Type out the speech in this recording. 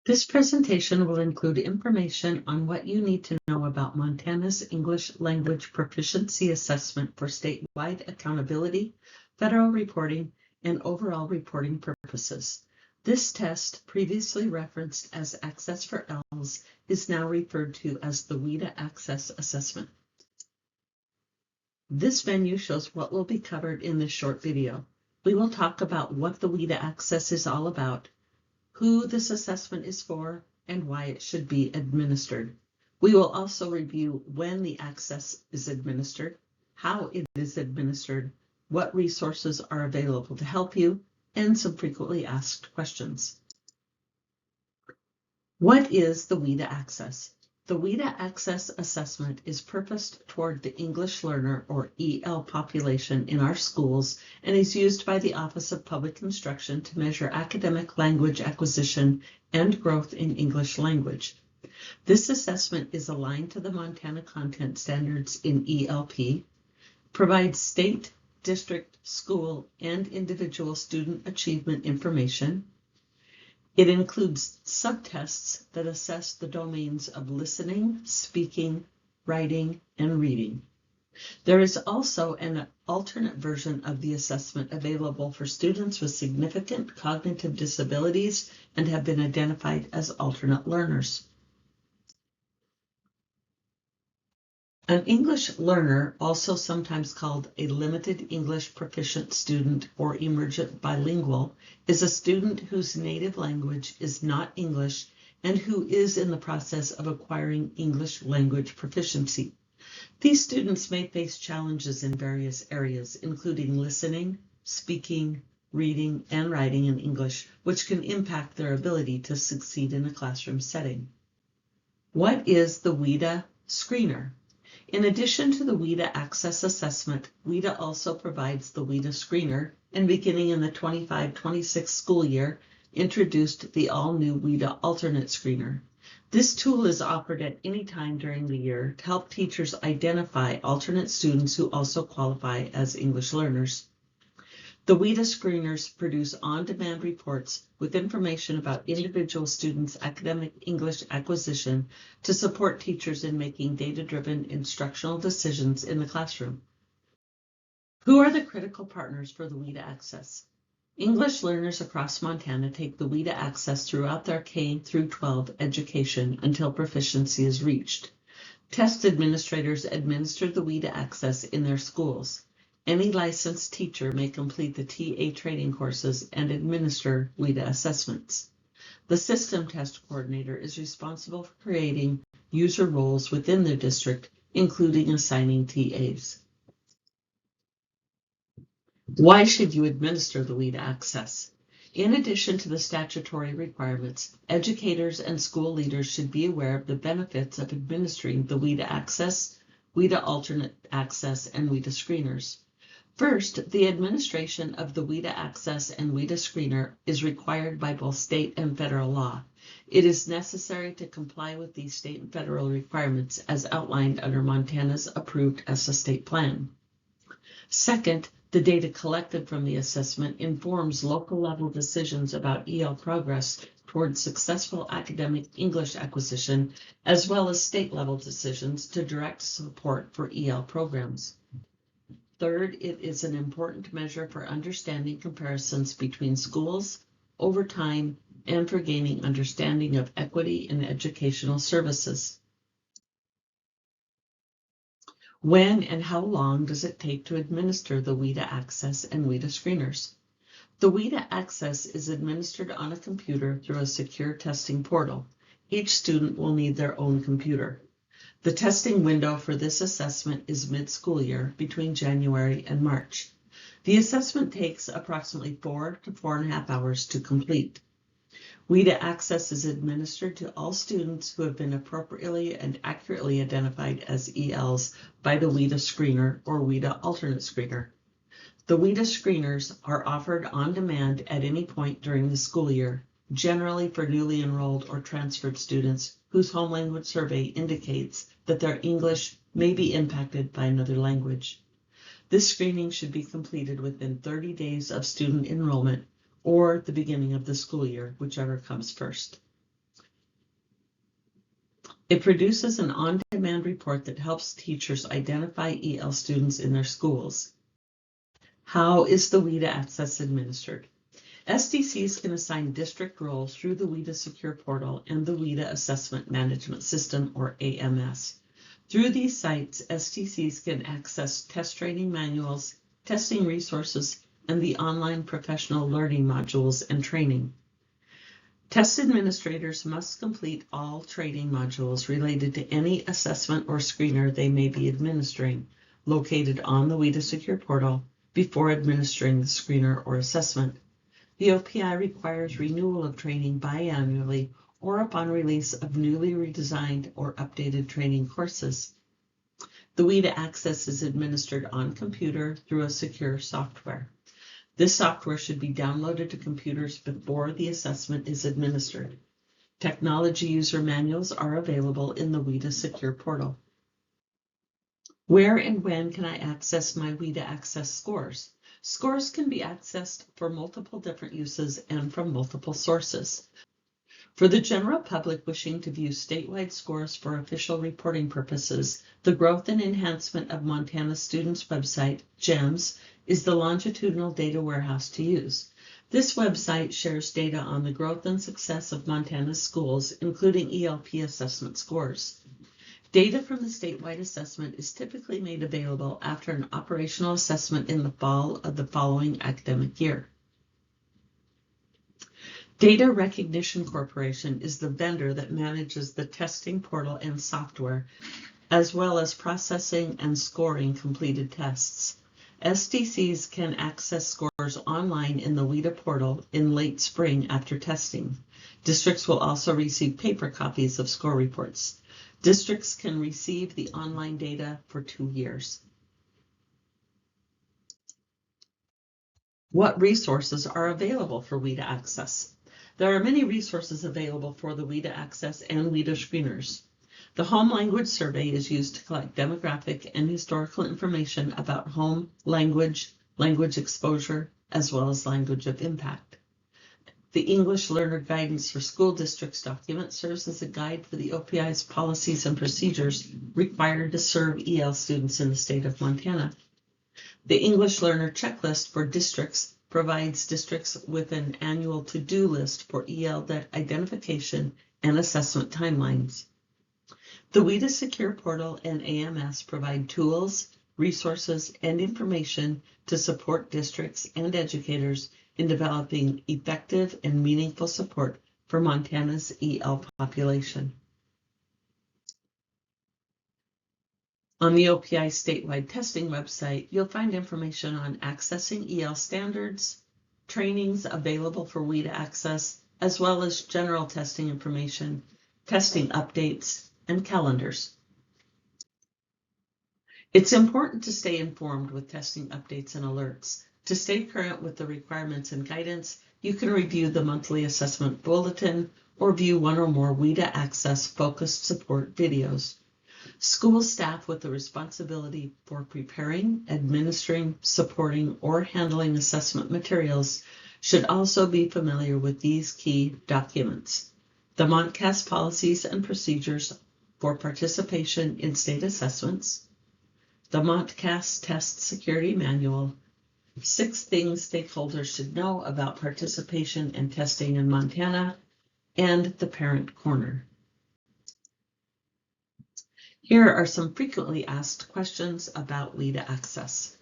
This presentation will include information on what you need to know about Montana's English Language Proficiency Assessment for statewide accountability, federal reporting, and overall reporting purposes. This test, previously referenced as Access for ELS, is now referred to as the WIDA ACCESS assessment. This menu shows what will be covered in this short video. We will talk about what the WIDA ACCESS is all about, who this assessment is for, and why it should be administered. We will also review when the access is administered, how it is administered, what resources are available to help you, and some frequently asked questions. What is the WIDA ACCESS? The WIDA ACCESS assessment is purposed toward the English learner or EL population in our schools and is used by the Office of Public Instruction to measure academic language acquisition and growth in English language. This assessment is aligned to the Montana content standards in ELP, provides state, district, school, and individual student achievement information. It includes subtests that assess the domains of listening, speaking, writing, and reading. There is also an alternate version of the assessment available for students with significant cognitive disabilities and have been identified as alternate learners. An English learner, also sometimes called a limited English proficient student or emergent bilingual, is a student whose native language is not English and who is in the process of acquiring English language proficiency. These students may face challenges in various areas, including listening, speaking, reading, and writing in English, which can impact their ability to succeed in a classroom setting. What is the WIDA screener? In addition to the WIDA ACCESS assessment, WIDA also provides the WIDA screener, and beginning in the 25-26 school year, introduced the all-new WIDA alternate screener. This tool is offered at any time during the year to help teachers identify alternate students who also qualify as English learners. The WIDA screeners produce on-demand reports with information about individual students' academic English acquisition to support teachers in making data-driven instructional decisions in the classroom. Who are the critical partners for the WIDA ACCESS? English learners across Montana take the WIDA ACCESS throughout their K-12 education until proficiency is reached. Test administrators administer the WIDA ACCESS in their schools. Any licensed teacher may complete the TA training courses and administer WIDA assessments. The system test coordinator is responsible for creating user roles within their district, including assigning TAs. Why should you administer the WIDA ACCESS? In addition to the statutory requirements, educators and school leaders should be aware of the benefits of administering the WIDA ACCESS, WIDA alternate access, and WIDA screeners. First, the administration of the WIDA ACCESS and WIDA screener is required by both state and federal law. It is necessary to comply with these state and federal requirements as outlined under Montana's approved ESSA state plan. Second, the data collected from the assessment informs local level decisions about EL progress towards successful academic English acquisition, as well as state level decisions to direct support for EL programs. Third, it is an important measure for understanding comparisons between schools over time and for gaining understanding of equity in educational services. When and how long does it take to administer the WIDA ACCESS and WIDA screeners? The WIDA ACCESS is administered on a computer through a secure testing portal. Each student will need their own computer. The testing window for this assessment is mid-school year, between January and March. The assessment takes approximately 4 to 4.5 hours to complete. WIDA ACCESS is administered to all students who have been appropriately and accurately identified as ELs by the WIDA screener or WIDA alternate screener. The WIDA screeners are offered on demand at any point during the school year, generally for newly enrolled or transferred students whose home language survey indicates that their English may be impacted by another language. This screening should be completed within 30 days of student enrollment or the beginning of the school year, whichever comes first. It produces an on-demand report that helps teachers identify EL students in their schools. How is the WIDA Access administered? SDCs can assign district roles through the WIDA Secure Portal and the WIDA Assessment Management System, or AMS. Through these sites, SDCs can access test training manuals, testing resources, and the online professional learning modules and training. Test administrators must complete all training modules related to any assessment or screener they may be administering, located on the WIDA Secure Portal, before administering the screener or assessment. The OPI requires renewal of training biannually or upon release of newly redesigned or updated training courses. The WIDA Access is administered on computer through a secure software. This software should be downloaded to computers before the assessment is administered. Technology user manuals are available in the WIDA Secure Portal. Where and when can I access my WIDA Access scores? Scores can be accessed for multiple different uses and from multiple sources. For the general public wishing to view statewide scores for official reporting purposes, the Growth and Enhancement of Montana Students website, GEMS, is the longitudinal data warehouse to use. This website shares data on the growth and success of Montana's schools, including ELP assessment scores. Data from the statewide assessment is typically made available after an operational assessment in the fall of the following academic year. Data Recognition Corporation is the vendor that manages the testing portal and software, as well as processing and scoring completed tests. SDCs can access scores online in the WIDA portal in late spring after testing. Districts will also receive paper copies of score reports. Districts can receive the online data for 2 years. What resources are available for WIDA Access? There are many resources available for the WIDA Access and WIDA screeners. The Home Language Survey is used to collect demographic and historical information about home language, language exposure, as well as language of impact. The English Learner Guidance for School Districts document serves as a guide for the OPI's policies and procedures required to serve EL students in the state of Montana. The English Learner Checklist for districts provides districts with an annual to-do list for EL identification and assessment timelines. The WIDA Secure Portal and AMS provide tools, resources, and information to support districts and educators in developing effective and meaningful support for Montana's EL population. On the OPI statewide testing website, you'll find information on accessing EL standards, trainings available for WIDA Access, as well as general testing information, testing updates, and calendars. It's important to stay informed with testing updates and alerts. To stay current with the requirements and guidance, you can review the monthly assessment bulletin or view one or more WIDA Access focused support videos. School staff with the responsibility for preparing, administering, supporting, or handling assessment materials should also be familiar with these key documents: the MontCAS policies and procedures for participation in state assessments, the MontCAS Test Security Manual, 6 things stakeholders should know about participation and testing in Montana, and the Parent Corner. Here are some frequently asked questions about WIDA Access.